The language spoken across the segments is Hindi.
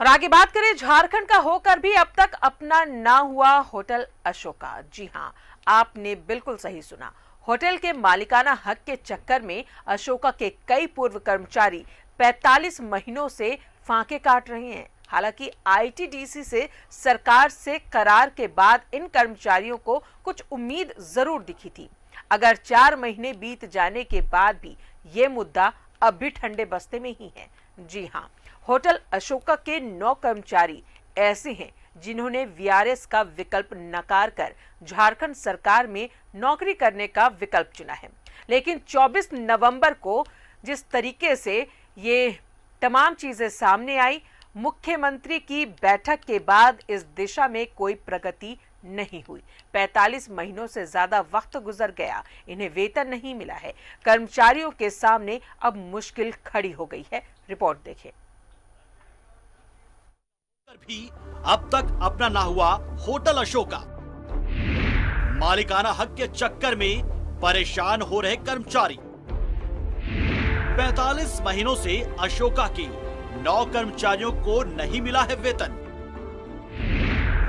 और आगे बात करें झारखंड का होकर भी अब तक अपना ना हुआ होटल अशोका। जी हां, आपने बिल्कुल सही सुना। होटल के मालिकाना हक के चक्कर में अशोका के कई पूर्व कर्मचारी 45 महीनों से फांके काट रहे हैं। हालांकि आईटीडीसी से सरकार से करार के बाद इन कर्मचारियों को कुछ उम्मीद जरूर दिखी थी। अगर 4 महीने बीत जाने के बाद भी ये मुद्दा अब भी ठंडे बस्ते में ही है। जी हां, होटल अशोका के 9 कर्मचारी ऐसे हैं जिन्होंने वीआरएस का विकल्प नकार कर झारखंड सरकार में नौकरी करने का विकल्प चुना है। लेकिन 24 नवंबर को जिस तरीके से ये तमाम चीजें सामने आई, मुख्यमंत्री की बैठक के बाद इस दिशा में कोई प्रगति नहीं हुई। 45 महीनों से ज्यादा वक्त गुजर गया, इन्हें वेतन नहीं मिला है। कर्मचारियों के सामने अब मुश्किल खड़ी हो गई है। रिपोर्ट देखें। भी अब तक अपना ना हुआ होटल अशोका। मालिकाना हक के चक्कर में परेशान हो रहे कर्मचारी। 45 महीनों से अशोका के 9 कर्मचारियों को नहीं मिला है वेतन।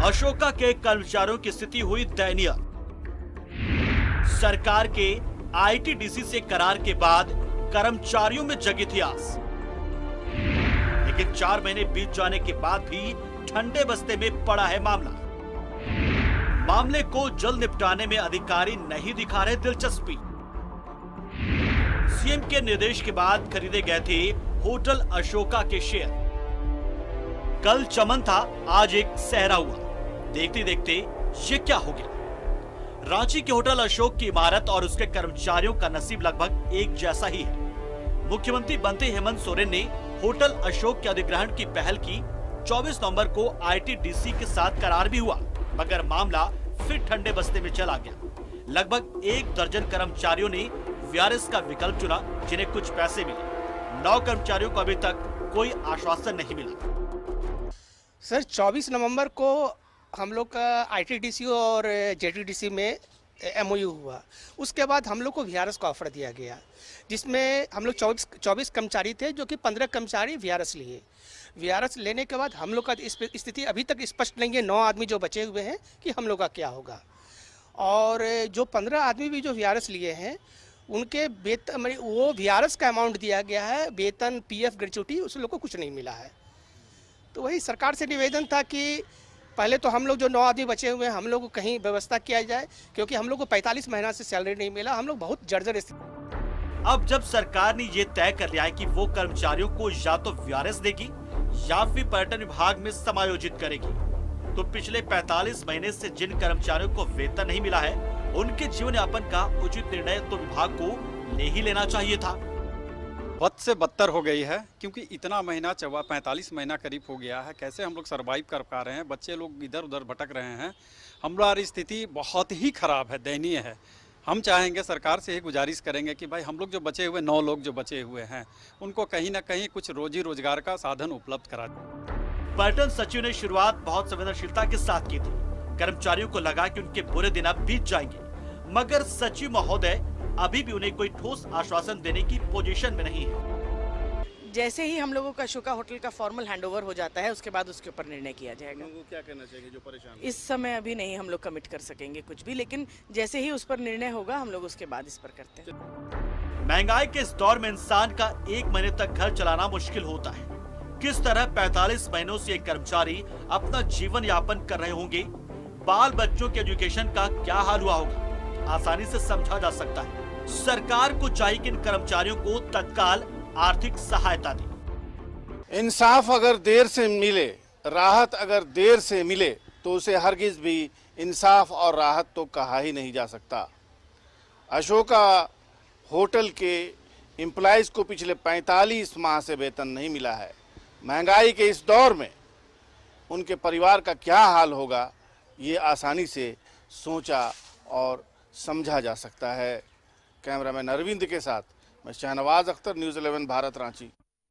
अशोका के कर्मचारियों की स्थिति हुई दयनीय। सरकार के आईटीडीसी से करार के बाद कर्मचारियों में जगी थी आस, लेकिन 4 महीने बीत जाने के बाद भी ठंडे बस्ते में पड़ा है मामला। मामले को जल्द निपटाने में अधिकारी नहीं दिखा रहे दिलचस्पी। सीएम के निर्देश के बाद खरीदे गए थे होटल अशोका के शेयर। कल चमन था, आज एक सहरा हुआ। देखते देखते ये क्या हो गया। रांची के होटल अशोक की इमारत और उसके कर्मचारियों का नसीब लगभग एक जैसा ही है। मुख्यमंत्री बनते हेमंत सोरेन ने होटल अशोक के अधिग्रहण की पहल की। 24 नवंबर को आईटीडीसी के साथ करार भी हुआ, मगर मामला फिर ठंडे बस्ते में चला गया। लगभग 1 दर्जन कर्मचारियों ने वीआरएस का विकल्प चुना, जिन्हें कुछ पैसे मिले। 9 कर्मचारियों को अभी तक कोई आश्वासन नहीं मिला। सर 24 नवंबर को हम लोग का आईटीडीसी और जेटीडीसी में एमओयू हुआ। उसके बाद हम लोग को वीआरएस का ऑफर दिया गया, जिसमें हम लोग 24 कर्मचारी थे, जो कि 15 कर्मचारी वीआरएस लिए। वीआरएस लेने के बाद हम लोग का स्थिति अभी तक स्पष्ट नहीं है, 9 आदमी जो बचे हुए हैं कि हम लोग का क्या होगा। और जो 15 आदमी भी जो वीआरएस लिए हैं, उनके वेतन, वो वीआरएस का अमाउंट दिया गया है, वेतन पीएफ ग्रेच्युटी उस लोग को कुछ नहीं मिला है। तो वही सरकार से निवेदन था कि पहले तो हम लोग जो 9 आदमी बचे हुए हैं, हम लोग को कहीं व्यवस्था किया जाए, क्योंकि हम लोग को 45 महीना से सैलरी नहीं मिला। हम लोग बहुत जर्जर स्थिति। अब जब सरकार ने ये तय कर लिया है कि वो कर्मचारियों को या तो वीआरएस देगी या फिर पर्यटन विभाग में समायोजित करेगी, तो पिछले 45 महीने से जिन कर्मचारियों को वेतन नहीं मिला है, उनके जीवन यापन का उचित निर्णय तो विभाग को ले ही लेना चाहिए था। बद से बदतर हो गई है, क्योंकि इतना महीना 45 महीना करीब हो गया है। कैसे हम लोग सरवाइव कर पा रहे हैं? बच्चे लोग इधर उधर भटक रहे हैं। हमारी स्थिति बहुत ही खराब है, दयनीय है। हम चाहेंगे, सरकार से ही गुजारिश करेंगे कि भाई हम लोग जो बचे हुए 9 लोग जो बचे हुए हैं, उनको कहीं ना कहीं कुछ रोजी रोजगार का साधन उपलब्ध करा दें। पर्यटन सचिव ने शुरुआत बहुत संवेदनशीलता के साथ की थी। कर्मचारियों को लगा कि उनके बुरे दिन अब बीत जाएंगे, मगर सचिव महोदय अभी भी उन्हें कोई ठोस आश्वासन देने की पोजीशन में नहीं है। जैसे ही हम लोगों का अशोका होटल का फॉर्मल हैंडओवर हो जाता है, उसके बाद उसके ऊपर निर्णय किया जाएगा। लोगों को क्या कहना चाहिए जो परेशान? इस समय अभी नहीं हम लोग कमिट कर सकेंगे कुछ भी, लेकिन जैसे ही उस पर निर्णय होगा हम लोग उसके बाद इस पर करते हैं। महंगाई के इस दौर में इंसान का 1 महीने तक घर चलाना मुश्किल होता है। किस तरह 45 महीनों से एक कर्मचारी अपना जीवन यापन कर रहे होंगे, बाल बच्चों के एजुकेशन का क्या हाल हुआ होगा, आसानी से समझा जा सकता है। सरकार को चाहिए कि इन कर्मचारियों को तत्काल आर्थिक सहायता दे। इंसाफ अगर देर से मिले, राहत अगर देर से मिले, तो उसे हरगिज भी इंसाफ और राहत तो कहा ही नहीं जा सकता। अशोका होटल के एम्प्लॉइज को पिछले 45 माह से वेतन नहीं मिला है। महंगाई के इस दौर में उनके परिवार का क्या हाल होगा, ये आसानी से सोचा और समझा जा सकता है। कैमरामैन अरविंद के साथ मैं शहनवाज अख्तर, न्यूज़ 11 भारत, रांची।